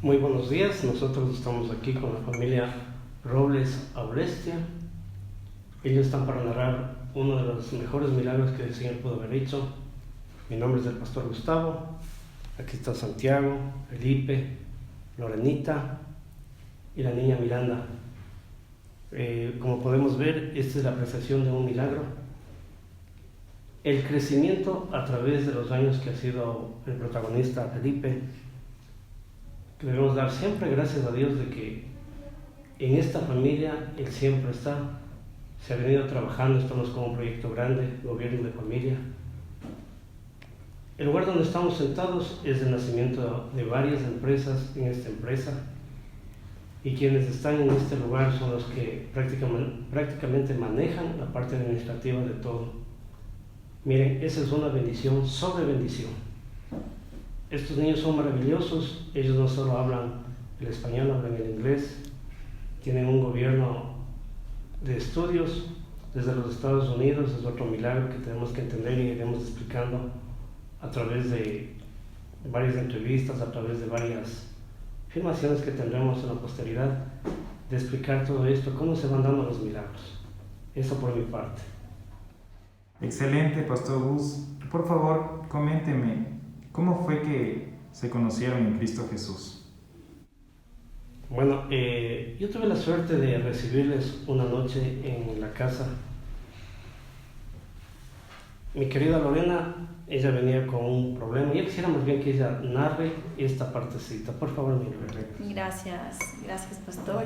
Muy buenos días, nosotros estamos aquí con la familia Robles Aurestia. Ellos están para narrar uno de los mejores milagros que el Señor pudo haber hecho. Mi nombre es el pastor Gustavo, aquí está Santiago, Felipe, Lorenita y la niña Miranda. Como podemos ver, esta es la apreciación de un milagro. El crecimiento a través de los años que ha sido el protagonista Felipe. Debemos dar siempre gracias a Dios de que en esta familia Él siempre está. Se ha venido trabajando, estamos con un proyecto grande, gobierno de familia. El lugar donde estamos sentados es el nacimiento de varias empresas en esta empresa, y quienes están en este lugar son los que prácticamente manejan la parte administrativa de todo. Miren, esa es una bendición sobre bendición. Estos niños son maravillosos, ellos no solo hablan el español, hablan el inglés, tienen un gobierno de estudios desde los Estados Unidos. Es otro milagro que tenemos que entender y iremos explicando a través de varias entrevistas, a través de varias filmaciones que tendremos en la posteridad, de explicar todo esto, cómo se van dando los milagros. Eso por mi parte. Excelente, Pastor Gus. Por favor, coménteme, ¿cómo fue que se conocieron en Cristo Jesús? Bueno, yo tuve la suerte de recibirles una noche en la casa. Mi querida Lorena, ella venía con un problema. Yo quisiera más bien que ella narre esta partecita. Por favor, mi Lorena. Gracias, pastor.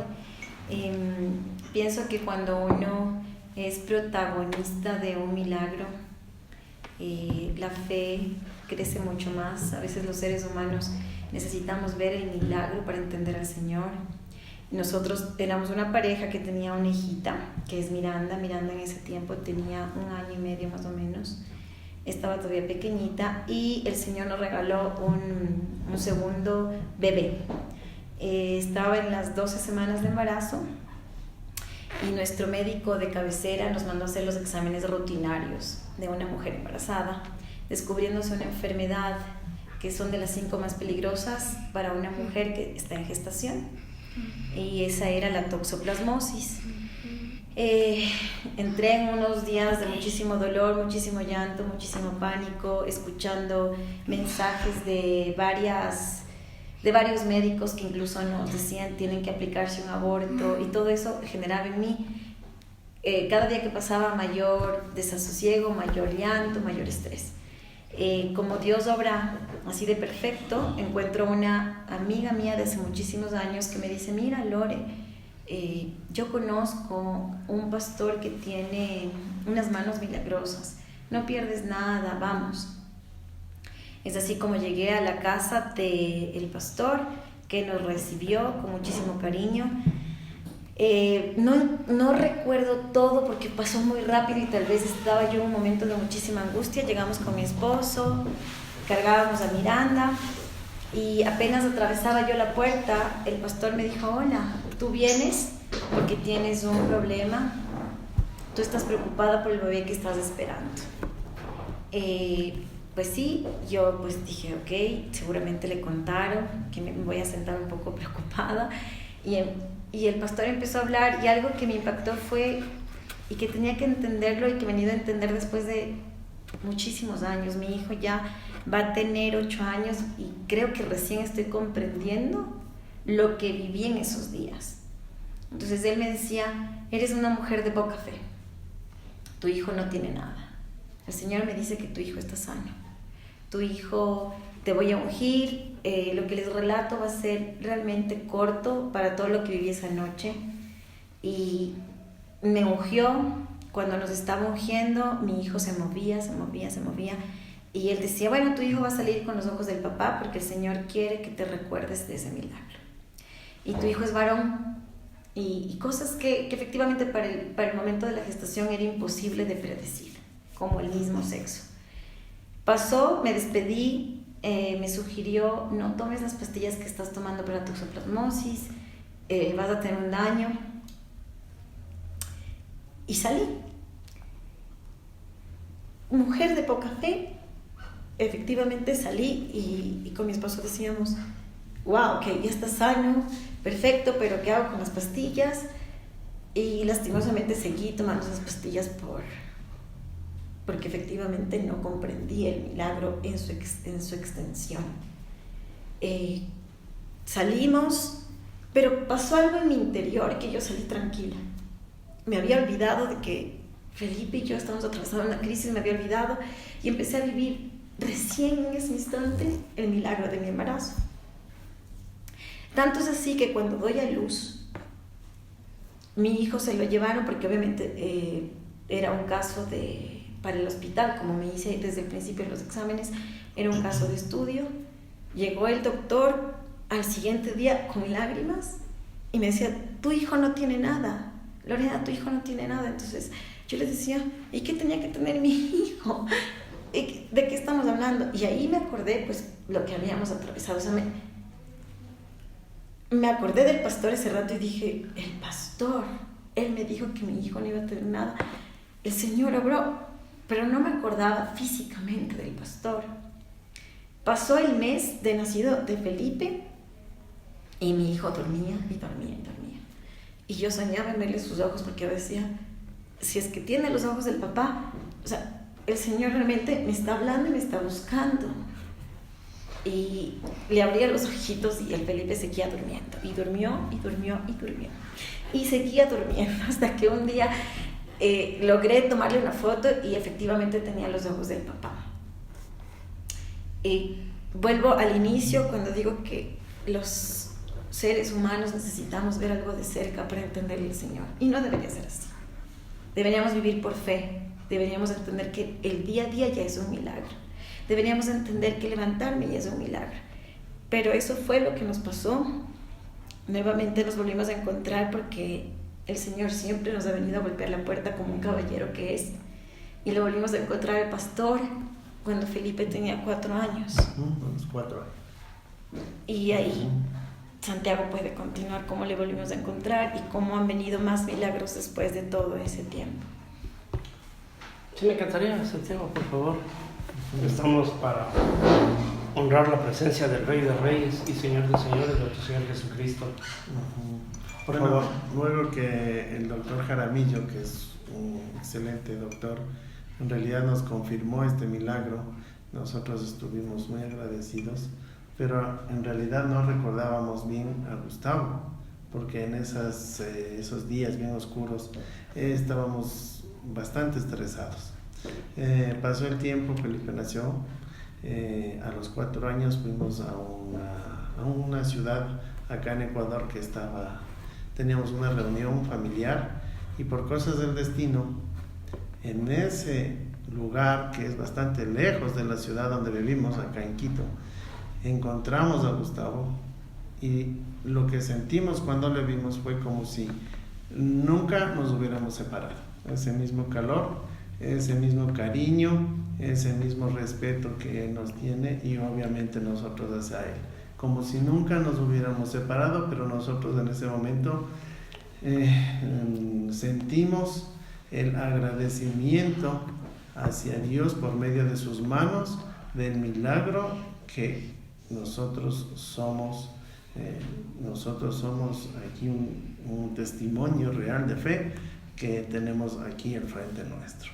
Pienso que cuando uno es protagonista de un milagro, la fe crece mucho más. A veces los seres humanos necesitamos ver el milagro para entender al Señor. Nosotros éramos una pareja que tenía una hijita, que es Miranda. Miranda en ese tiempo tenía 1 año y medio más o menos. Estaba todavía pequeñita y el Señor nos regaló un segundo bebé. Estaba en las 12 semanas de embarazo y nuestro médico de cabecera nos mandó a hacer los exámenes rutinarios de una mujer embarazada, descubriéndose una enfermedad que son de las 5 más peligrosas para una mujer que está en gestación, y esa era la toxoplasmosis. Entré en unos días de muchísimo dolor, muchísimo llanto, muchísimo pánico, escuchando mensajes de varios médicos que incluso nos decían tienen que aplicarse un aborto, y todo eso generaba en mí cada día que pasaba mayor desasosiego, mayor llanto, mayor estrés. Como Dios obra así de perfecto, encuentro una amiga mía de hace muchísimos años que me dice: mira, Lore, yo conozco un pastor que tiene unas manos milagrosas, no pierdes nada, vamos. Es así como llegué a la casa del pastor, que nos recibió con muchísimo cariño. No recuerdo todo porque pasó muy rápido y tal vez estaba yo en un momento de muchísima angustia. Llegamos con mi esposo, cargábamos a Miranda y apenas atravesaba yo la puerta, el pastor me dijo: hola, ¿tú vienes porque tienes un problema? ¿Tú estás preocupada por el bebé que estás esperando? Pues sí, yo pues dije ok, seguramente le contaron, que me voy a sentar un poco preocupada, y el pastor empezó a hablar, y algo que me impactó fue, y que tenía que entenderlo y que he venido a entender después de muchísimos años. Mi hijo ya va a tener 8 años y creo que recién estoy comprendiendo lo que viví en esos días. Entonces él me decía: eres una mujer de poca fe, tu hijo no tiene nada, el Señor me dice que tu hijo está sano, tu hijo te voy a ungir. Lo que les relato va a ser realmente corto para todo lo que viví esa noche. Y me ungió. Cuando nos estaba ungiendo, mi hijo se movía, y él decía: bueno, tu hijo va a salir con los ojos del papá porque el Señor quiere que te recuerdes de ese milagro, y tu hijo es varón. Y cosas que efectivamente para el momento de la gestación era imposible de predecir, como el mismo sexo. Pasó, me despedí. Me sugirió: no tomes las pastillas que estás tomando para toxoplasmosis, vas a tener un daño. Y salí. Mujer de poca fe, efectivamente salí, y con mi esposo decíamos: wow, ok, ya está sano, perfecto, pero ¿qué hago con las pastillas? Y lastimosamente seguí tomando esas pastillas porque efectivamente no comprendí el milagro en su extensión. Salimos, pero pasó algo en mi interior que yo salí tranquila. Me había olvidado de que Felipe y yo estábamos atravesando una crisis, me había olvidado y empecé a vivir recién en ese instante el milagro de mi embarazo. Tanto es así que cuando doy a luz, mi hijo se lo llevaron porque obviamente era un caso para el hospital, como me hice desde el principio de los exámenes, era un caso de estudio. Llegó el doctor al siguiente día con lágrimas y me decía, tu hijo no tiene nada, Lorena, tu hijo no tiene nada. Entonces yo les decía, ¿y qué tenía que tener mi hijo? ¿De qué estamos hablando? Y ahí me acordé pues lo que habíamos atravesado. O sea, me acordé del pastor ese rato y dije, el pastor, él me dijo que mi hijo no iba a tener nada. El Señor obró, pero no me acordaba físicamente del pastor. Pasó el mes de nacido de Felipe y mi hijo dormía y dormía y dormía. Y yo soñaba en verle sus ojos porque yo decía, si es que tiene los ojos del papá, o sea, el Señor realmente me está hablando y me está buscando. Y le abría los ojitos y el Felipe seguía durmiendo. Y durmió, y durmió, y durmió. Y seguía durmiendo hasta que un día logré tomarle una foto y efectivamente tenía los ojos del papá. Vuelvo al inicio cuando digo que los seres humanos necesitamos ver algo de cerca para entender al Señor. Y no debería ser así. Deberíamos vivir por fe. Deberíamos entender que el día a día ya es un milagro. Deberíamos entender que levantarme ya es un milagro. Pero eso fue lo que nos pasó. Nuevamente nos volvimos a encontrar porque el Señor siempre nos ha venido a golpear la puerta como un caballero que es. Y lo volvimos a encontrar al pastor cuando Felipe tenía 4 años. Unos 4 años. Y ahí Santiago puede continuar cómo le volvimos a encontrar y cómo han venido más milagros después de todo ese tiempo. Sí, me encantaría, Santiago, por favor. Estamos para honrar la presencia del Rey de Reyes y Señor de Señores, nuestro Señor Jesucristo. Por Bueno, favor. luego que el doctor Jaramillo, que es un excelente doctor, en realidad nos confirmó este milagro, nosotros estuvimos muy agradecidos, pero en realidad no recordábamos bien a Gustavo, porque en esos días bien oscuros estábamos bastante estresados. Pasó el tiempo, Felipe nació, a los 4 años fuimos a una ciudad acá en Ecuador que teníamos una reunión familiar y por cosas del destino, en ese lugar que es bastante lejos de la ciudad donde vivimos, acá en Quito, encontramos a Gustavo y lo que sentimos cuando le vimos fue como si nunca nos hubiéramos separado. Ese mismo calor, ese mismo cariño, ese mismo respeto que nos tiene y obviamente nosotros hacia él, como si nunca nos hubiéramos separado, pero nosotros en ese momento sentimos el agradecimiento hacia Dios por medio de sus manos del milagro que nosotros somos aquí un testimonio real de fe que tenemos aquí al frente nuestro.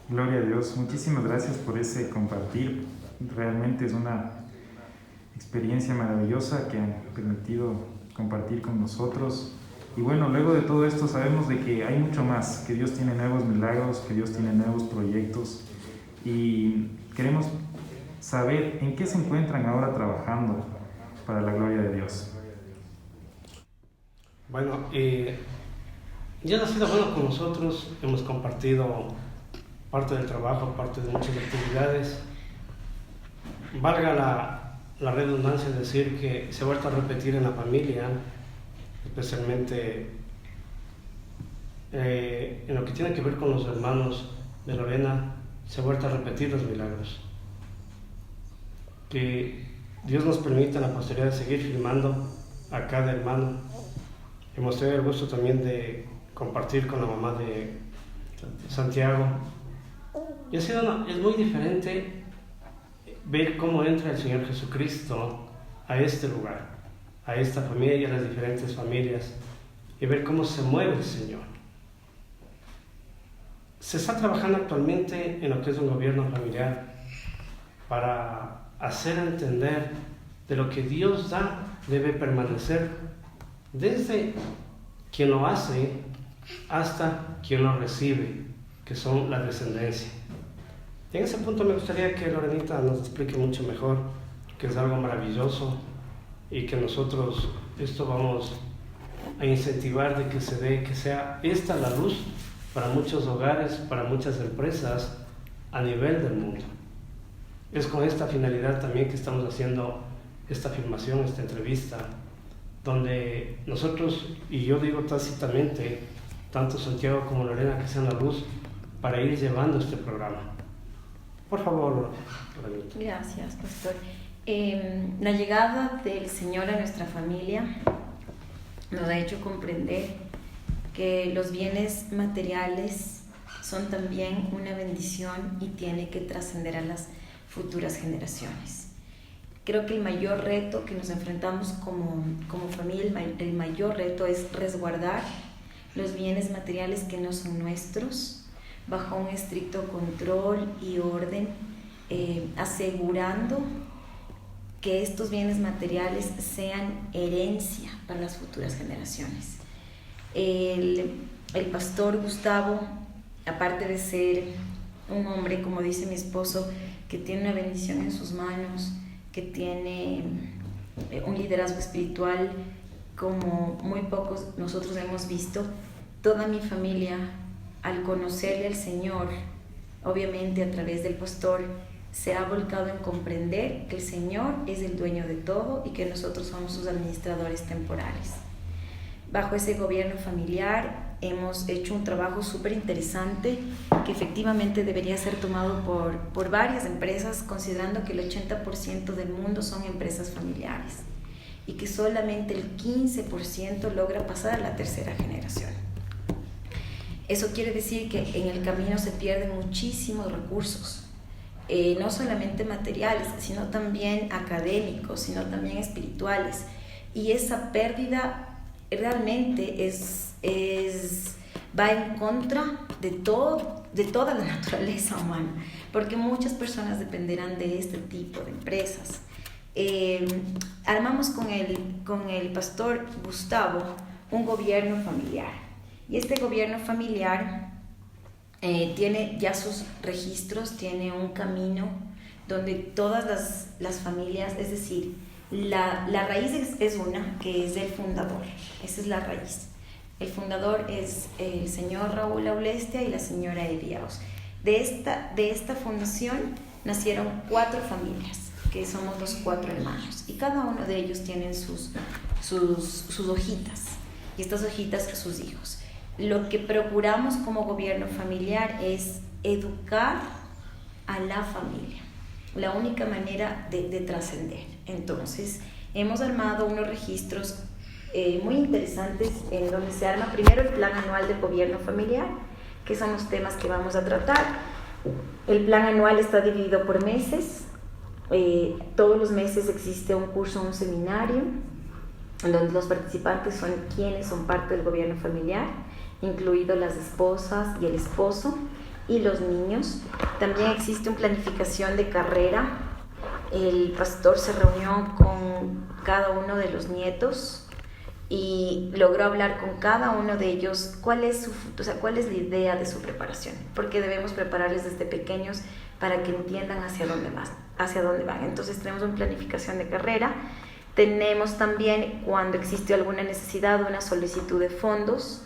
Gloria a Dios, muchísimas gracias por ese compartir. Realmente es una experiencia maravillosa que han permitido compartir con nosotros. Y bueno, luego de todo esto sabemos de que hay mucho más, que Dios tiene nuevos milagros, que Dios tiene nuevos proyectos y queremos saber en qué se encuentran ahora trabajando para la gloria de Dios. Bueno, ya ha sido bueno con nosotros, hemos compartido parte del trabajo, parte de muchas actividades. Valga la redundancia decir que se ha vuelto a repetir en la familia, especialmente en lo que tiene que ver con los hermanos de Lorena, se ha vuelto a repetir los milagros. Que Dios nos permita en la posteridad seguir filmando a cada hermano. Hemos tenido el gusto también de compartir con la mamá de Santiago. Y es muy diferente ver cómo entra el Señor Jesucristo a este lugar, a esta familia y a las diferentes familias, y ver cómo se mueve el Señor. Se está trabajando actualmente en lo que es un gobierno familiar para hacer entender de lo que Dios da debe permanecer desde quien lo hace hasta quien lo recibe, que son la descendencia. Y en ese punto me gustaría que Lorenita nos explique mucho mejor, que es algo maravilloso y que nosotros esto vamos a incentivar de que se dé, que sea esta la luz para muchos hogares, para muchas empresas a nivel del mundo. Es con esta finalidad también que estamos haciendo esta filmación, esta entrevista, donde nosotros, y yo digo tácitamente, tanto Santiago como Lorena, que sean la luz para ir llevando este programa. Por favor, Lorenita. Gracias, pastor. La llegada del Señor a nuestra familia nos ha hecho comprender que los bienes materiales son también una bendición y tiene que trascender a las futuras generaciones. Creo que el mayor reto que nos enfrentamos como familia, el mayor reto es resguardar los bienes materiales que no son nuestros, bajo un estricto control y orden, asegurando que estos bienes materiales sean herencia para las futuras generaciones. El pastor Gustavo, aparte de ser un hombre, como dice mi esposo, que tiene una bendición en sus manos, que tiene un liderazgo espiritual como muy pocos nosotros hemos visto, toda mi familia, al conocerle al Señor, obviamente a través del pastor, se ha volcado en comprender que el Señor es el dueño de todo y que nosotros somos sus administradores temporales. Bajo ese gobierno familiar hemos hecho un trabajo súper interesante que efectivamente debería ser tomado por varias empresas, considerando que el 80% del mundo son empresas familiares y que solamente el 15% logra pasar a la tercera generación. Eso quiere decir que en el camino se pierden muchísimos recursos, no solamente materiales, sino también académicos, sino también espirituales. Y esa pérdida realmente va en contra de toda la naturaleza humana, porque muchas personas dependerán de este tipo de empresas. Armamos con el pastor Gustavo un gobierno familiar, y este gobierno familiar tiene ya sus registros, tiene un camino donde todas las familias, es decir, la raíz es una, que es el fundador, esa es la raíz. El fundador es el señor Raúl Aulestia y la señora Ediaos. De esta fundación nacieron 4 familias, que somos los 4 hermanos, y cada uno de ellos tienen sus hojitas, y estas hojitas sus hijos. Lo que procuramos como gobierno familiar es educar a la familia, la única manera de trascender. Entonces, hemos armado unos registros muy interesantes en donde se arma primero el plan anual del gobierno familiar, que son los temas que vamos a tratar. El plan anual está dividido por meses. Todos los meses existe un curso, un seminario, en donde los participantes son quienes son parte del gobierno familiar, incluidos las esposas y el esposo y los niños. También existe una planificación de carrera. El pastor se reunió con cada uno de los nietos y logró hablar con cada uno de ellos cuál es la idea de su preparación, porque debemos prepararles desde pequeños para que entiendan hacia dónde van. Entonces tenemos una planificación de carrera. Tenemos también, cuando existe alguna necesidad, una solicitud de fondos,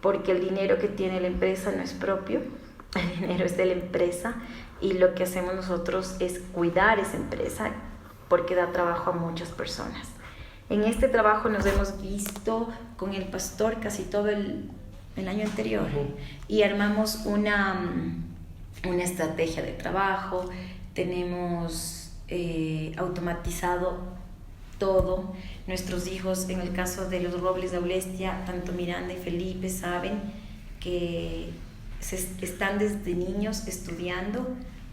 porque el dinero que tiene la empresa no es propio, el dinero es de la empresa, y lo que hacemos nosotros es cuidar esa empresa porque da trabajo a muchas personas. En este trabajo nos hemos visto con el pastor casi todo el año anterior, y armamos una estrategia de trabajo. Tenemos automatizado todo. Nuestros hijos, en el caso de los Robles de Aulestia, tanto Miranda y Felipe, saben que están desde niños estudiando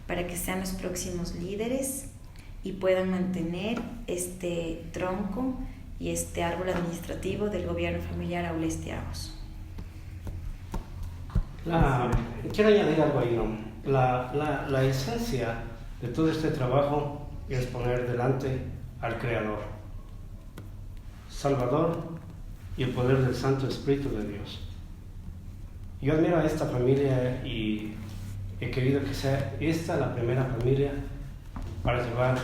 para que sean los próximos líderes. y puedan mantener este tronco y este árbol administrativo del gobierno familiar Aulesti-Agos. Quiero añadir algo ahí, ¿no? La esencia de todo este trabajo es poner delante al Creador, Salvador y el poder del Santo Espíritu de Dios. Yo admiro a esta familia y he querido que sea esta la primera familia para llevar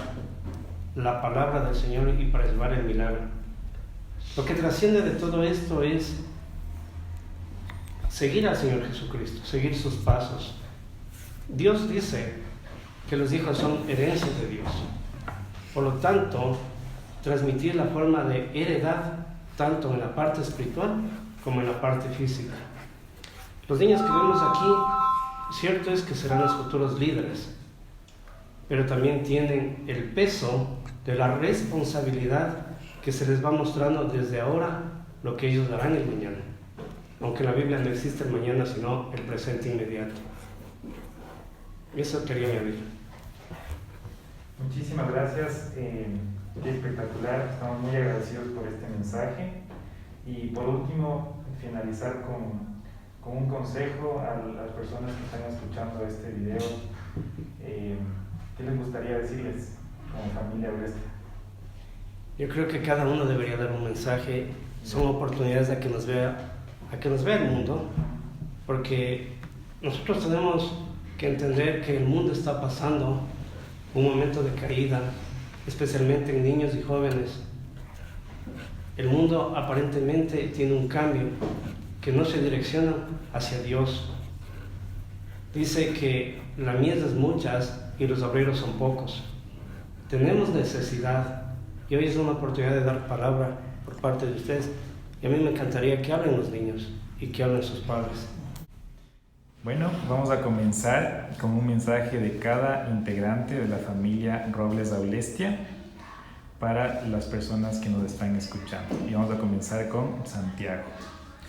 la palabra del Señor y para llevar el milagro. Lo que trasciende de todo esto es seguir al Señor Jesucristo, seguir sus pasos. Dios dice que los hijos son herencia de Dios. Por lo tanto, transmitir la forma de heredad tanto en la parte espiritual como en la parte física. Los niños que vemos aquí, cierto es que serán los futuros líderes, pero también tienen el peso de la responsabilidad que se les va mostrando desde ahora lo que ellos darán el mañana. Aunque en la Biblia no existe el mañana, sino el presente inmediato. Eso quería añadir. Muchísimas gracias, qué espectacular, estamos muy agradecidos por este mensaje. Y por último, finalizar con un consejo a las personas que están escuchando este video. ¿Qué les gustaría decirles como familia Aulesti? Yo creo que cada uno debería dar un mensaje. Son oportunidades a que nos vea el mundo, porque nosotros tenemos que entender que el mundo está pasando un momento de caída, especialmente en niños y jóvenes. El mundo aparentemente tiene un cambio que no se direcciona hacia Dios. Dice que la mies es muchas y los obreros son pocos. Tenemos necesidad y hoy es una oportunidad de dar palabra por parte de ustedes. Y a mí me encantaría que hablen los niños y que hablen sus padres. Bueno, vamos a comenzar con un mensaje de cada integrante de la familia Robles Aulestia para las personas que nos están escuchando. Y vamos a comenzar con Santiago.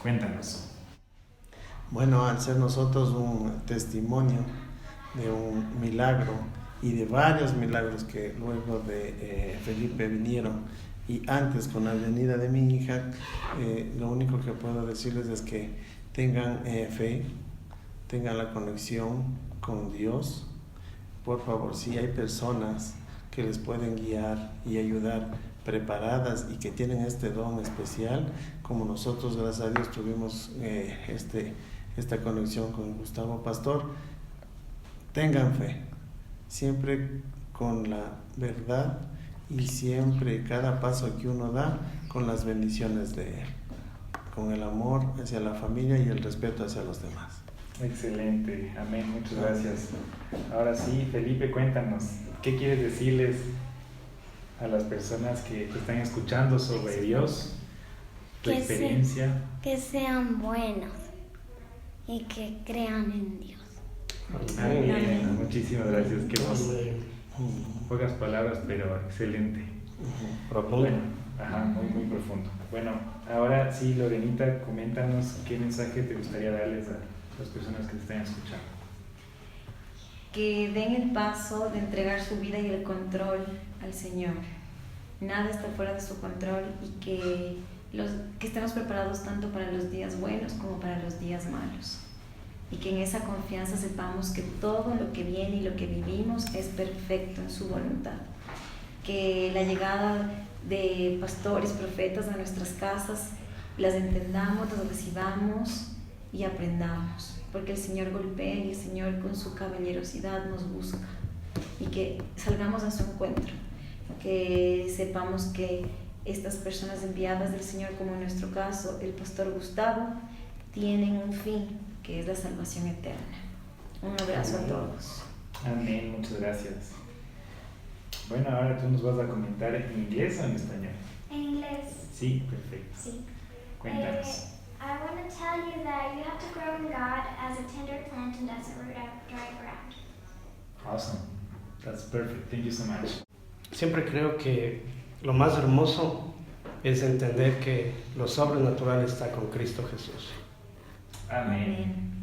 Cuéntanos. Bueno, al ser nosotros un testimonio de un milagro y de varios milagros que luego de Felipe vinieron, y antes con la venida de mi hija, lo único que puedo decirles es que tengan fe, tengan la conexión con Dios. Por favor, si hay personas que les pueden guiar y ayudar, preparadas y que tienen este don especial, como nosotros, gracias a Dios, tuvimos esta conexión con Gustavo Pastor, tengan fe, siempre con la verdad y siempre cada paso que uno da con las bendiciones de Él, con el amor hacia la familia y el respeto hacia los demás. Excelente, amén, muchas gracias. Ahora sí, Felipe, cuéntanos, ¿qué quieres decirles a las personas que te están escuchando sobre Dios, tu experiencia? Que sean buenos y que crean en Dios. Amén. Amén. Muchísimas gracias, qué hermoso. Pocas palabras, pero excelente. Profundo. Ajá, muy profundo. Bueno, ahora sí, Lorenita, coméntanos qué mensaje te gustaría darles a las personas que te están escuchando. Que den el paso de entregar su vida y el control al Señor. Nada está fuera de su control y que estemos preparados tanto para los días buenos como para los días malos. Y que en esa confianza sepamos que todo lo que viene y lo que vivimos es perfecto en su voluntad. Que la llegada de pastores, profetas a nuestras casas, las entendamos, las recibamos y aprendamos. Porque el Señor golpea y el Señor con su caballerosidad nos busca. Y que salgamos a su encuentro. Que sepamos que estas personas enviadas del Señor, como en nuestro caso el pastor Gustavo, tienen un fin, que es la salvación eterna. Un abrazo a todos. Amén, muchas gracias. Bueno, ahora tú nos vas a comentar en inglés o en español. En inglés. Sí, perfecto. Sí. Cuéntanos. I want to tell you that you have to grow in God as a tender plant and as a root out of dry ground. Awesome. That's perfect. Thank you so much. Siempre creo que lo más hermoso es entender que lo sobrenatural está con Cristo Jesús. Amén. Amén.